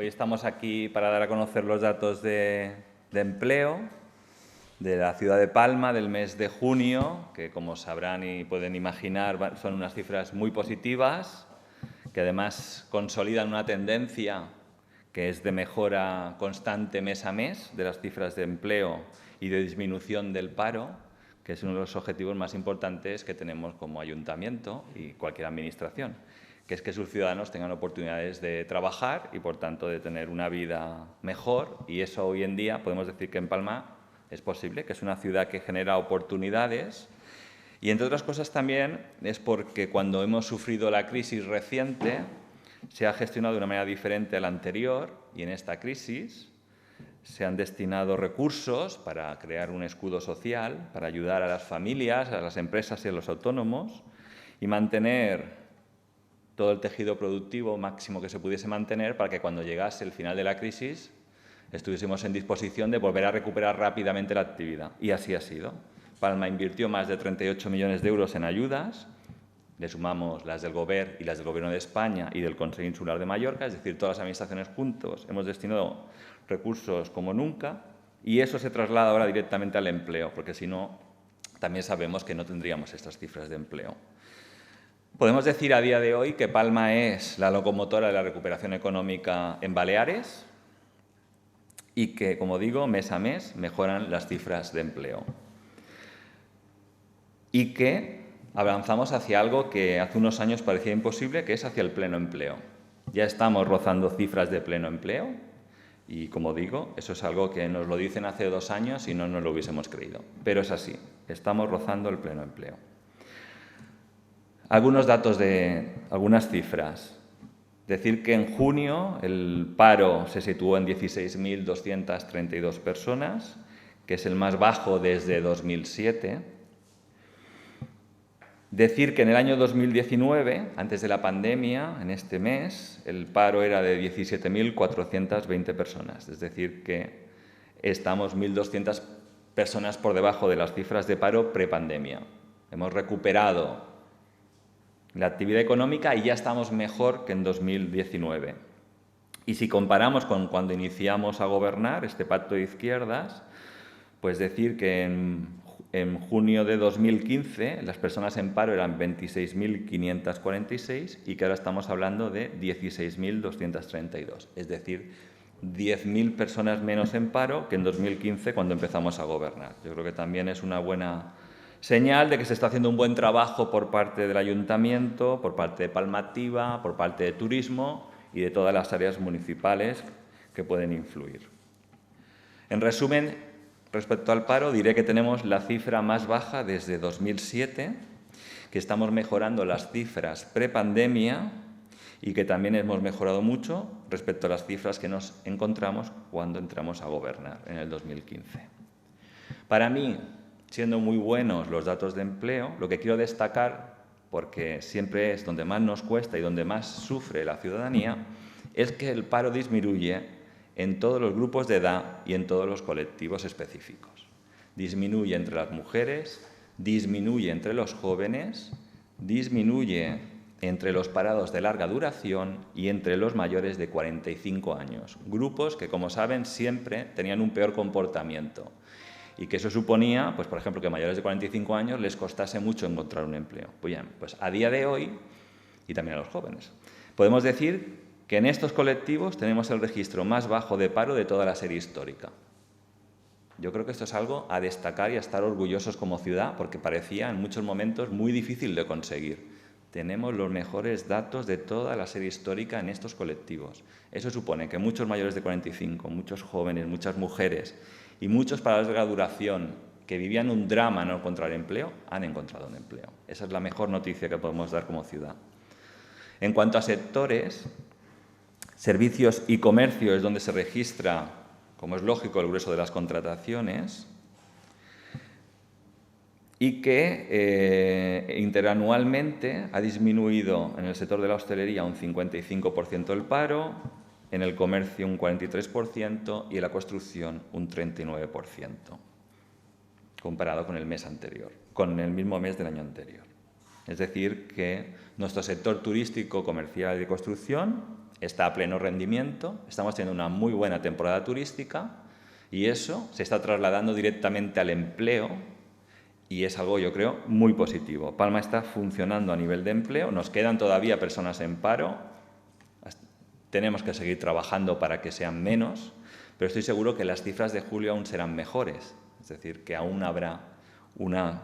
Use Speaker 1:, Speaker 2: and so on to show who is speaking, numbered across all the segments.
Speaker 1: Hoy estamos aquí para dar a conocer los datos de empleo de la ciudad de Palma del mes de junio, que como sabrán y pueden imaginar son unas cifras muy positivas, que además consolidan una tendencia que es de mejora constante mes a mes de las cifras de empleo y de disminución del paro, que es uno de los objetivos más importantes que tenemos como ayuntamiento y cualquier administración, que es que sus ciudadanos tengan oportunidades de trabajar y, por tanto, de tener una vida mejor. Y eso hoy en día podemos decir que en Palma es posible, que es una ciudad que genera oportunidades. Y, entre otras cosas, también es porque cuando hemos sufrido la crisis reciente se ha gestionado de una manera diferente a la anterior, y en esta crisis se han destinado recursos para crear un escudo social, para ayudar a las familias, a las empresas y a los autónomos y mantener todo el tejido productivo máximo que se pudiese mantener para que cuando llegase el final de la crisis estuviésemos en disposición de volver a recuperar rápidamente la actividad. Y así ha sido. Palma invirtió más de 38 millones de euros en ayudas, le sumamos las del Gobierno y las del Gobierno de España y del Consejo Insular de Mallorca, es decir, todas las administraciones juntos hemos destinado recursos como nunca, y eso se traslada ahora directamente al empleo, porque si no, también sabemos que no tendríamos estas cifras de empleo. Podemos decir a día de hoy que Palma es la locomotora de la recuperación económica en Baleares y que, como digo, mes a mes mejoran las cifras de empleo. Y que avanzamos hacia algo que hace unos años parecía imposible, que es hacia el pleno empleo. Ya estamos rozando cifras de pleno empleo y, como digo, eso es algo que nos lo dicen hace 2 años y no nos lo hubiésemos creído. Pero es así, estamos rozando el pleno empleo. Algunos datos de algunas cifras. Decir que en junio el paro se situó en 16.232 personas, que es el más bajo desde 2007. Decir que en el año 2019, antes de la pandemia, en este mes, el paro era de 17.420 personas. Es decir, que estamos 1.200 personas por debajo de las cifras de paro prepandemia. Hemos recuperado la actividad económica y ya estamos mejor que en 2019. Y si comparamos con cuando iniciamos a gobernar este pacto de izquierdas, pues decir que en junio de 2015 las personas en paro eran 26.546 y que ahora estamos hablando de 16.232. Es decir, 10.000 personas menos en paro que en 2015 cuando empezamos a gobernar. Yo creo que también es una buena señal de que se está haciendo un buen trabajo por parte del Ayuntamiento, por parte de Palma Activa, por parte de Turismo y de todas las áreas municipales que pueden influir. En resumen, respecto al paro, diré que tenemos la cifra más baja desde 2007, que estamos mejorando las cifras prepandemia y que también hemos mejorado mucho respecto a las cifras que nos encontramos cuando entramos a gobernar en el 2015. Para mí, siendo muy buenos los datos de empleo, lo que quiero destacar, porque siempre es donde más nos cuesta y donde más sufre la ciudadanía, es que el paro disminuye en todos los grupos de edad y en todos los colectivos específicos. Disminuye entre las mujeres, disminuye entre los jóvenes, disminuye entre los parados de larga duración y entre los mayores de 45 años. Grupos que, como saben, siempre tenían un peor comportamiento. Y que eso suponía, pues, por ejemplo, que a mayores de 45 años les costase mucho encontrar un empleo. Pues bien, pues a día de hoy, y también a los jóvenes, podemos decir que en estos colectivos tenemos el registro más bajo de paro de toda la serie histórica. Yo creo que esto es algo a destacar y a estar orgullosos como ciudad, porque parecía en muchos momentos muy difícil de conseguir. Tenemos los mejores datos de toda la serie histórica en estos colectivos. Eso supone que muchos mayores de 45, muchos jóvenes, muchas mujeres y muchos parados de larga duración que vivían un drama no encontrar empleo, han encontrado un empleo. Esa es la mejor noticia que podemos dar como ciudad. En cuanto a sectores, servicios y comercio es donde se registra, como es lógico, el grueso de las contrataciones y que interanualmente ha disminuido en el sector de la hostelería un 55% el paro, en el comercio un 43% y en la construcción un 39%, comparado con el mes anterior, con el mismo mes del año anterior. Es decir, que nuestro sector turístico, comercial y de construcción está a pleno rendimiento, estamos teniendo una muy buena temporada turística y eso se está trasladando directamente al empleo y es algo, yo creo, muy positivo. Palma está funcionando a nivel de empleo, nos quedan todavía personas en paro, tenemos que seguir trabajando para que sean menos, pero estoy seguro que las cifras de julio aún serán mejores, es decir, que aún habrá una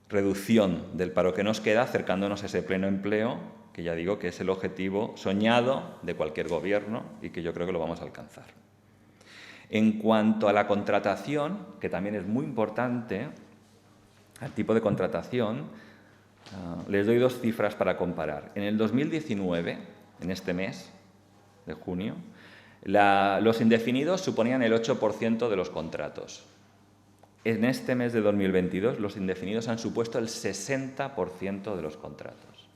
Speaker 1: reducción del paro que nos queda acercándonos a ese pleno empleo, que ya digo que es el objetivo soñado de cualquier gobierno y que yo creo que lo vamos a alcanzar. En cuanto a la contratación, que también es muy importante, al tipo de contratación, les doy dos cifras para comparar. En el 2019, en este mes de junio, los indefinidos suponían el 8% de los contratos. En este mes de 2022, los indefinidos han supuesto el 60% de los contratos.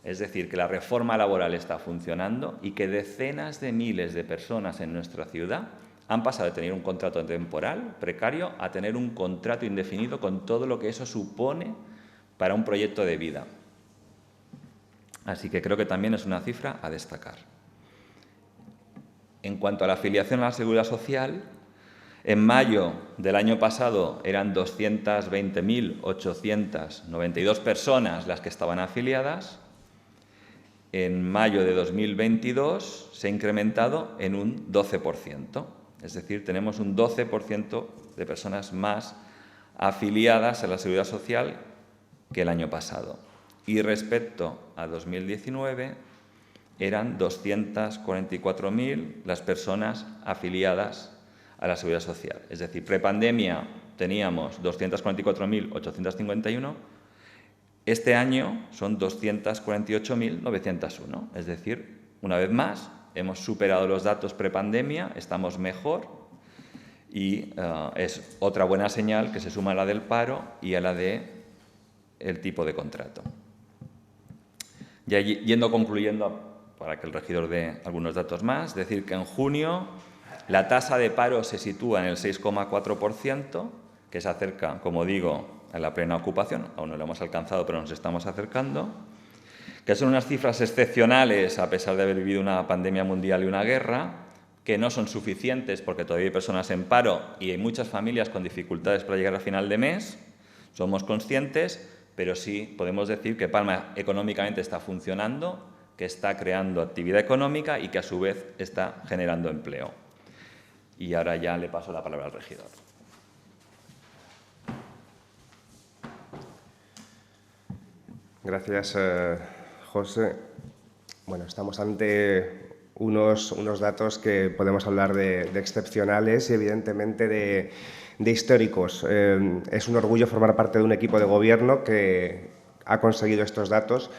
Speaker 1: Es decir, que la reforma laboral está funcionando y que decenas de miles de personas en nuestra ciudad han pasado de tener un contrato temporal, precario, a tener un contrato indefinido con todo lo que eso supone para un proyecto de vida. Así que creo que también es una cifra a destacar. En cuanto a la afiliación a la Seguridad Social, en mayo del año pasado eran 220.892 personas las que estaban afiliadas. En mayo de 2022 se ha incrementado en un 12%. Es decir, tenemos un 12% de personas más afiliadas a la Seguridad Social que el año pasado. Y respecto a 2019, eran 244.000 las personas afiliadas a la Seguridad Social. Es decir, prepandemia teníamos 244.851, este año son 248.901. Es decir, una vez más, hemos superado los datos prepandemia, estamos mejor y es otra buena señal que se suma a la del paro y a la del tipo de contrato. Ya concluyendo, para que el regidor dé algunos datos más, decir que en junio la tasa de paro se sitúa en el 6,4%, que se acerca, como digo, a la plena ocupación. Aún no lo hemos alcanzado, pero nos estamos acercando. Que son unas cifras excepcionales, a pesar de haber vivido una pandemia mundial y una guerra, que no son suficientes porque todavía hay personas en paro y hay muchas familias con dificultades para llegar a final de mes. Somos conscientes, pero sí podemos decir que Palma económicamente está funcionando, que está creando actividad económica y que a su vez está generando empleo. Y ahora ya le paso la palabra al regidor.
Speaker 2: Gracias, José. Bueno, estamos ante unos datos que podemos hablar de excepcionales y, evidentemente, de históricos. Es un orgullo formar parte de un equipo de gobierno que ha conseguido estos datos,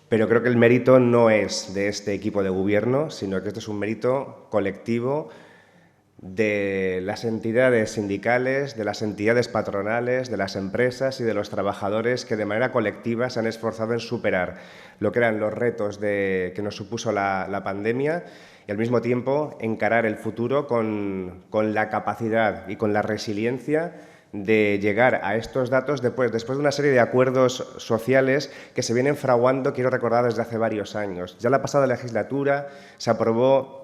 Speaker 2: pero creo que el mérito no es de este equipo de gobierno, sino que esto es un mérito colectivo de las entidades sindicales, de las entidades patronales, de las empresas y de los trabajadores que de manera colectiva se han esforzado en superar lo que eran los retos que nos supuso la pandemia y al mismo tiempo encarar el futuro con la capacidad y con la resiliencia de llegar a estos datos después de una serie de acuerdos sociales que se vienen fraguando, quiero recordar, desde hace varios años. Ya la pasada legislatura se aprobó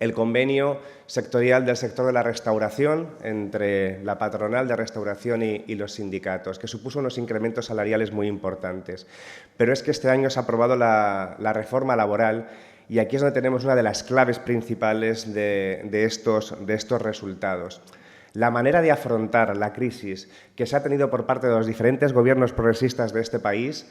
Speaker 2: el convenio sectorial del sector de la restauración entre la patronal de restauración y los sindicatos, que supuso unos incrementos salariales muy importantes. Pero es que este año se ha aprobado la reforma laboral y aquí es donde tenemos una de las claves principales de estos resultados. La manera de afrontar la crisis que se ha tenido por parte de los diferentes gobiernos progresistas de este país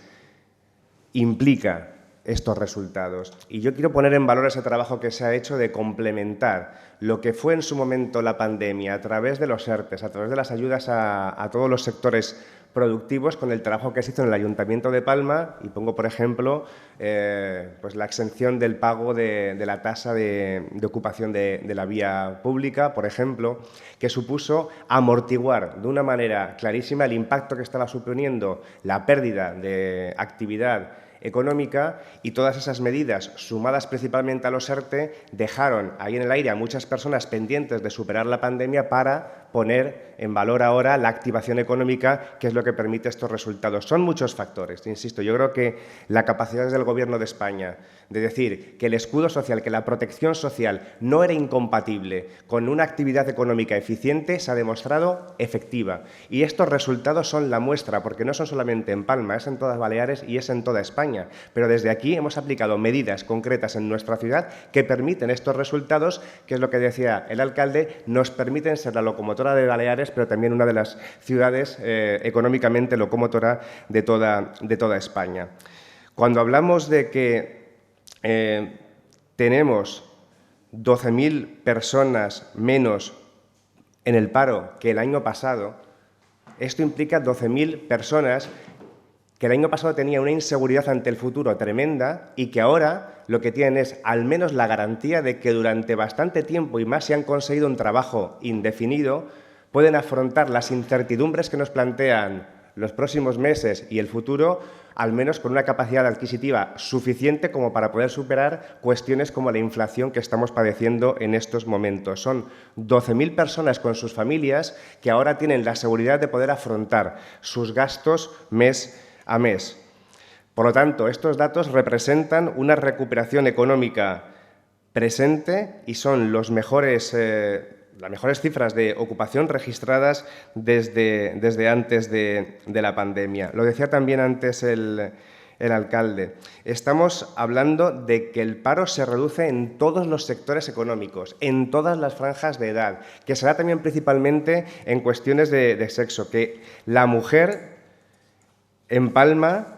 Speaker 2: implica estos resultados. Y yo quiero poner en valor ese trabajo que se ha hecho de complementar lo que fue en su momento la pandemia a través de los ERTEs, a través de las ayudas a todos los sectores productivos con el trabajo que se hizo en el Ayuntamiento de Palma, y pongo por ejemplo pues la exención del pago de la tasa de ocupación de la vía pública, por ejemplo, que supuso amortiguar de una manera clarísima el impacto que estaba suponiendo la pérdida de actividad económica, y todas esas medidas, sumadas principalmente a los ERTE, dejaron ahí en el aire a muchas personas pendientes de superar la pandemia para poner en valor ahora la activación económica, que es lo que permite estos resultados. Son muchos factores, insisto, yo creo que la capacidad del Gobierno de España de decir que el escudo social, que la protección social no era incompatible con una actividad económica eficiente, se ha demostrado efectiva. Y estos resultados son la muestra, porque no son solamente en Palma, es en todas Baleares y es en toda España. Pero desde aquí hemos aplicado medidas concretas en nuestra ciudad que permiten estos resultados, que es lo que decía el alcalde, nos permiten ser la locomotora de Baleares, pero también una de las ciudades económicamente locomotora de toda España. Cuando hablamos de que tenemos 12.000 personas menos en el paro que el año pasado, esto implica 12.000 personas que el año pasado tenían una inseguridad ante el futuro tremenda y que ahora lo que tienen es al menos la garantía de que durante bastante tiempo, y más si han conseguido un trabajo indefinido, pueden afrontar las incertidumbres que nos plantean los próximos meses y el futuro, al menos con una capacidad adquisitiva suficiente como para poder superar cuestiones como la inflación que estamos padeciendo en estos momentos. Son 12.000 personas con sus familias que ahora tienen la seguridad de poder afrontar sus gastos mes a mes. Por lo tanto, estos datos representan una recuperación económica presente y son las mejores cifras de ocupación registradas desde antes de la pandemia. Lo decía también antes el alcalde. Estamos hablando de que el paro se reduce en todos los sectores económicos, en todas las franjas de edad, que se da también principalmente en cuestiones de sexo, que la mujer en Palma,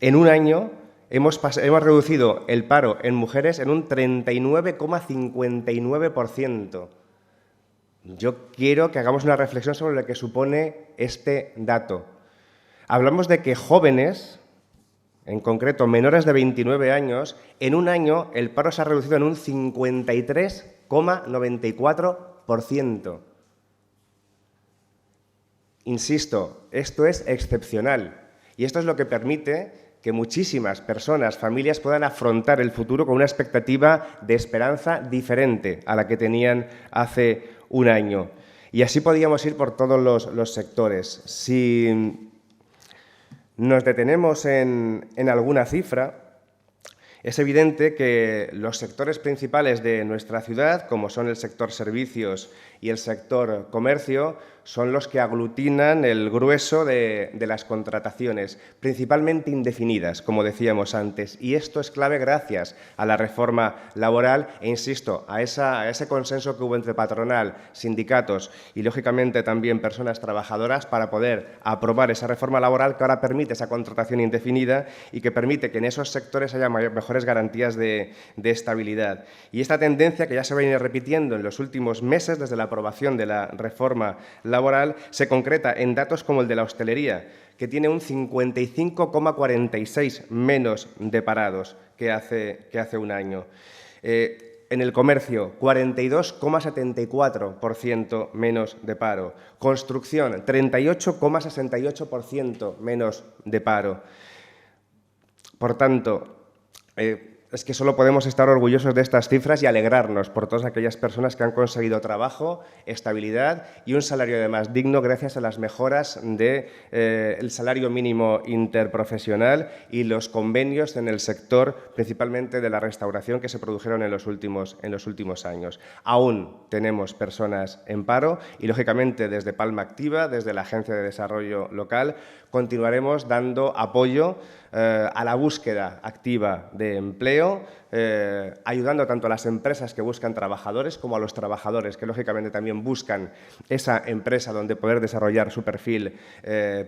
Speaker 2: en un año, hemos reducido el paro en mujeres en un 39,59%. Yo quiero que hagamos una reflexión sobre lo que supone este dato. Hablamos de que jóvenes, en concreto menores de 29 años, en un año el paro se ha reducido en un 53,94%. Insisto, esto es excepcional y esto es lo que permite que muchísimas personas, familias, puedan afrontar el futuro con una expectativa de esperanza diferente a la que tenían hace un año. Y así podíamos ir por todos los sectores. Si nos detenemos en alguna cifra, es evidente que los sectores principales de nuestra ciudad, como son el sector servicios y el sector comercio, son los que aglutinan el grueso de las contrataciones, principalmente indefinidas, como decíamos antes. Y esto es clave gracias a la reforma laboral e, insisto, a ese consenso que hubo entre patronal, sindicatos y, lógicamente, también personas trabajadoras para poder aprobar esa reforma laboral que ahora permite esa contratación indefinida y que permite que en esos sectores haya mejores garantías de estabilidad. Y esta tendencia, que ya se viene repitiendo en los últimos meses desde la aprobación de la reforma laboral, se concreta en datos como el de la hostelería, que tiene un 55,46 menos de parados que hace un año. En el comercio, 42,74% menos de paro. Construcción, 38,68% menos de paro. Por tanto, es que solo podemos estar orgullosos de estas cifras y alegrarnos por todas aquellas personas que han conseguido trabajo, estabilidad y un salario además digno gracias a las mejoras del salario mínimo interprofesional y los convenios en el sector, principalmente de la restauración, que se produjeron en los últimos años. Aún tenemos personas en paro y, lógicamente, desde Palma Activa, desde la Agencia de Desarrollo Local, continuaremos dando apoyo a la búsqueda activa de empleo, ayudando tanto a las empresas que buscan trabajadores como a los trabajadores que, lógicamente, también buscan esa empresa donde poder desarrollar su perfil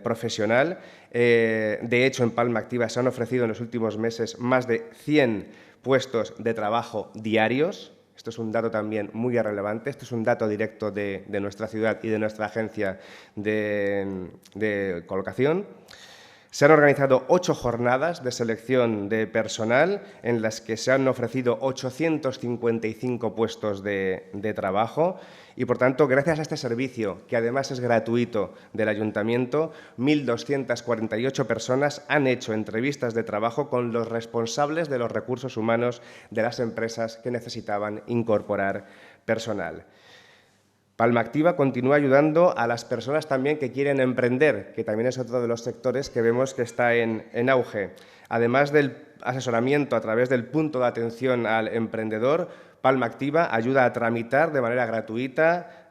Speaker 2: profesional. De hecho, en Palma Activa se han ofrecido en los últimos meses más de 100 puestos de trabajo diarios. Esto es un dato también muy relevante. Esto es un dato directo de nuestra ciudad y de nuestra agencia de colocación. Se han organizado 8 jornadas de selección de personal en las que se han ofrecido 855 puestos de trabajo y, por tanto, gracias a este servicio, que además es gratuito del Ayuntamiento, 1.248 personas han hecho entrevistas de trabajo con los responsables de los recursos humanos de las empresas que necesitaban incorporar personal. Palma Activa continúa ayudando a las personas también que quieren emprender, que también es otro de los sectores que vemos que está en auge. Además del asesoramiento a través del punto de atención al emprendedor, Palma Activa ayuda a tramitar de manera gratuita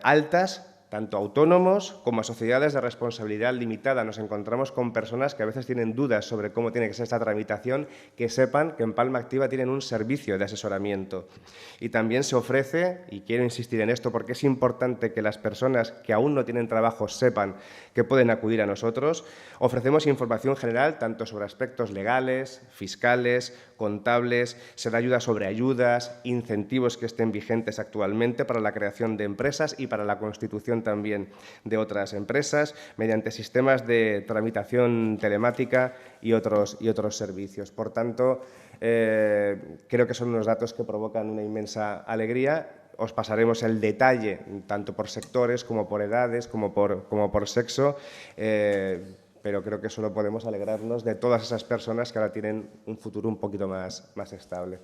Speaker 2: altas, tanto autónomos como a sociedades de responsabilidad limitada. Nos encontramos con personas que a veces tienen dudas sobre cómo tiene que ser esta tramitación, que sepan que en Palma Activa tienen un servicio de asesoramiento. Y también se ofrece, y quiero insistir en esto porque es importante que las personas que aún no tienen trabajo sepan que pueden acudir a nosotros, ofrecemos información general tanto sobre aspectos legales, fiscales, contables, se da ayuda sobre ayudas, incentivos que estén vigentes actualmente para la creación de empresas y para la constitución también de otras empresas, mediante sistemas de tramitación telemática y otros servicios. Por tanto, creo que son unos datos que provocan una inmensa alegría. Os pasaremos el detalle, tanto por sectores como por edades, como por sexo, pero creo que solo podemos alegrarnos de todas esas personas que ahora tienen un futuro un poquito más estable.